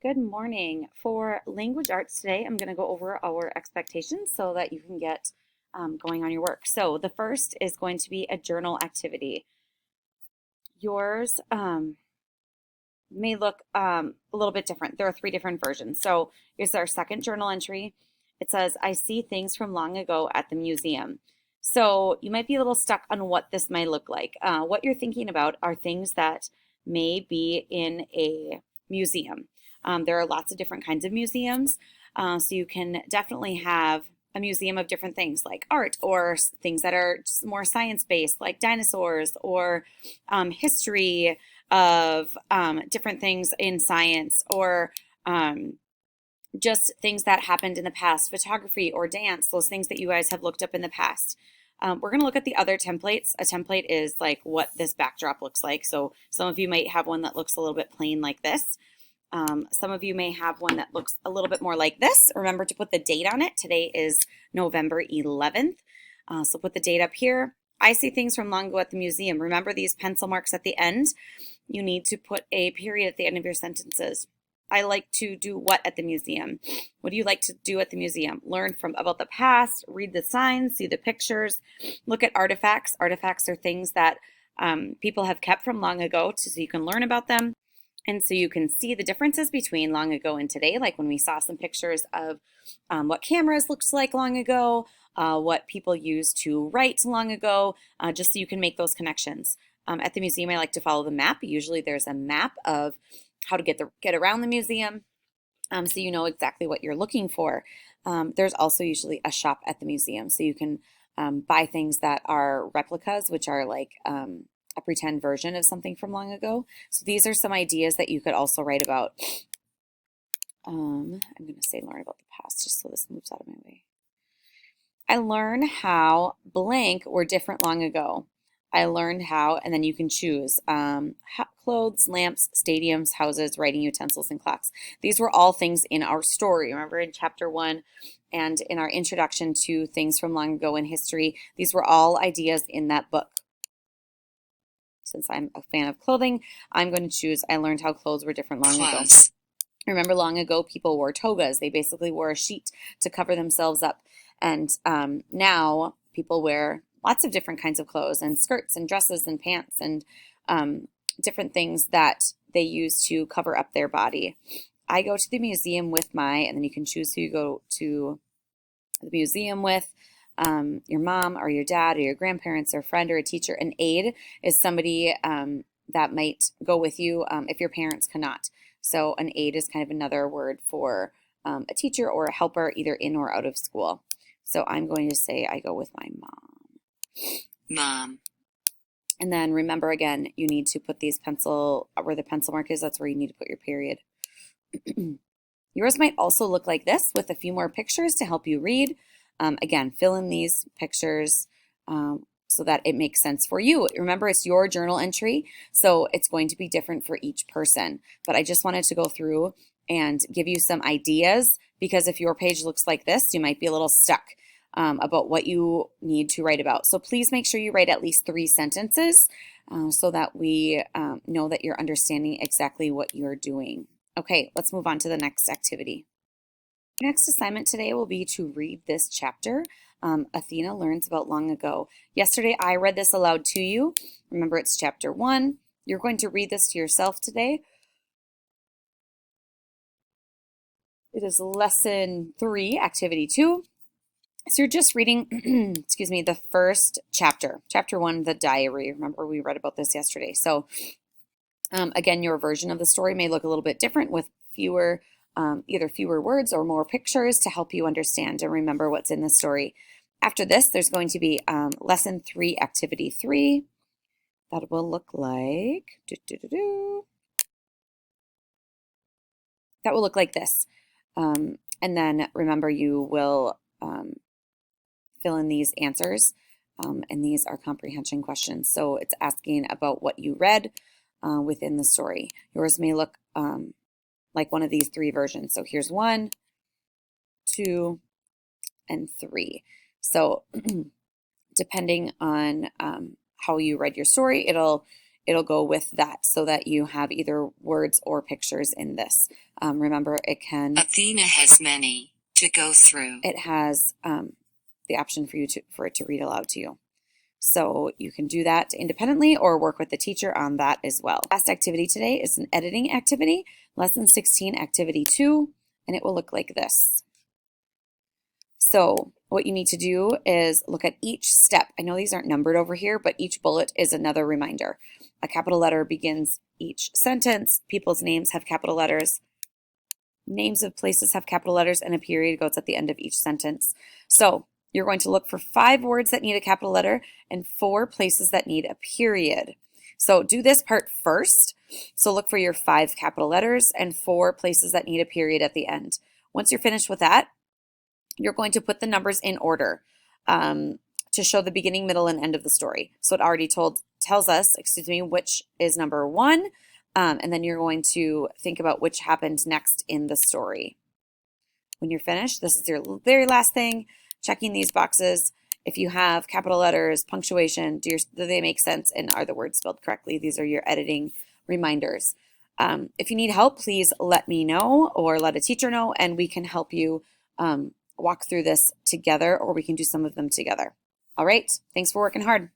Good morning. For language arts today, I'm going to go over our expectations so that you can get going on your work. So the first is going to be a journal activity. Yours may look a little bit different. There are three different versions. So here's our second journal entry. It says, I see things from long ago at the museum. So you might be a little stuck on what this might look like. What you're thinking about are things that may be in a museum. There are lots of different kinds of museums. So you can definitely have a museum of different things like art or things that are more science based, like dinosaurs or history of different things in science or just things that happened in the past, photography or dance, those things that you guys have looked up in the past. We're going to look at the other templates. A template is like what this backdrop looks like. So some of you might have one that looks a little bit plain like this. Some of you may have one that looks a little bit more like this. Remember to put the date on it. Today is November 11th. So put the date up here. I see things from long ago at the museum. Remember these pencil marks at the end? You need to put a period at the end of your sentences. I like to do what at the museum? What do you like to do at the museum? Learn from about the past, read the signs, see the pictures, look at artifacts. Artifacts are things that people have kept from long ago so you can learn about them. And so you can see the differences between long ago and today, like when we saw some pictures of what cameras looked like long ago, what people used to write long ago, just so you can make those connections. At the museum, I like to follow the map. Usually there's a map of how to get around the museum, so you know exactly what you're looking for. There's also usually a shop at the museum, so you can buy things that are replicas, which are like a pretend version of something from long ago. So these are some ideas that you could also write about. I'm going to say learn about the past just so this moves out of my way. I learned how blank were different long ago. I learned how, and then you can choose clothes, lamps, stadiums, houses, writing utensils, and clocks. These were all things in our story. Remember in chapter 1 and in our introduction to things from long ago in history, these were all ideas in that book. Since I'm a fan of clothing, I'm going to choose I learned how clothes were different long ago. Remember, long ago, people wore togas. They basically wore a sheet to cover themselves up. And now people wear lots of different kinds of clothes and skirts and dresses and pants and different things that they use to cover up their body. I go to the museum with and then you can choose who you go to the museum with. Your mom or your dad or your grandparents or a friend or a teacher. An aide is somebody that might go with you if your parents cannot. So an aide is kind of another word for a teacher or a helper either in or out of school. So I'm going to say I go with my mom. Mom. And then remember again, you need to put these where the pencil mark is, that's where you need to put your period. Yours might also look like this with a few more pictures to help you read. Again, fill in these pictures so that it makes sense for you. Remember, it's your journal entry, so it's going to be different for each person. But I just wanted to go through and give you some ideas because if your page looks like this, you might be a little stuck about what you need to write about. So please make sure you write at least 3 sentences so that we know that you're understanding exactly what you're doing. Okay, let's move on to the next activity. Next assignment today will be to read this chapter. Athena learns about long ago. Yesterday I read this aloud to you. Remember, it's chapter 1. You're going to read this to yourself today. It is lesson 3, activity 2. So you're just reading, excuse me, the first chapter, chapter 1, the diary. Remember, we read about this yesterday. So again, your version of the story may look a little bit different with either fewer words or more pictures to help you understand and remember what's in the story. After this, there's going to be lesson 3, activity 3. That will look like, that will look like this. And then remember, you will fill in these answers, and these are comprehension questions. So it's asking about what you read within the story. Yours may look like one of these 3 versions. So here's 1, 2, and 3. So depending on how you read your story, it'll it'll go with that so that you have either words or pictures in this. Remember, Athena has many to go through. It has the option for it to read aloud to you. So you can do that independently or work with the teacher on that as well. Last activity today is an editing activity, lesson 16, activity 2, and it will look like this. So what you need to do is look at each step. I know these aren't numbered over here, but each bullet is another reminder. A capital letter begins each sentence. People's names have capital letters. Names of places have capital letters, and a period goes at the end of each sentence. So you're going to look for 5 words that need a capital letter and 4 places that need a period. So do this part first. So look for your 5 capital letters and 4 places that need a period at the end. Once you're finished with that, you're going to put the numbers in order to show the beginning, middle, and end of the story. So it already tells us, which is number 1, and then you're going to think about which happened next in the story. When you're finished, this is your very last thing. Checking these boxes. If you have capital letters, punctuation, do they make sense and are the words spelled correctly? These are your editing reminders. If you need help, please let me know or let a teacher know, and we can help you walk through this together, or we can do some of them together. All right, thanks for working hard.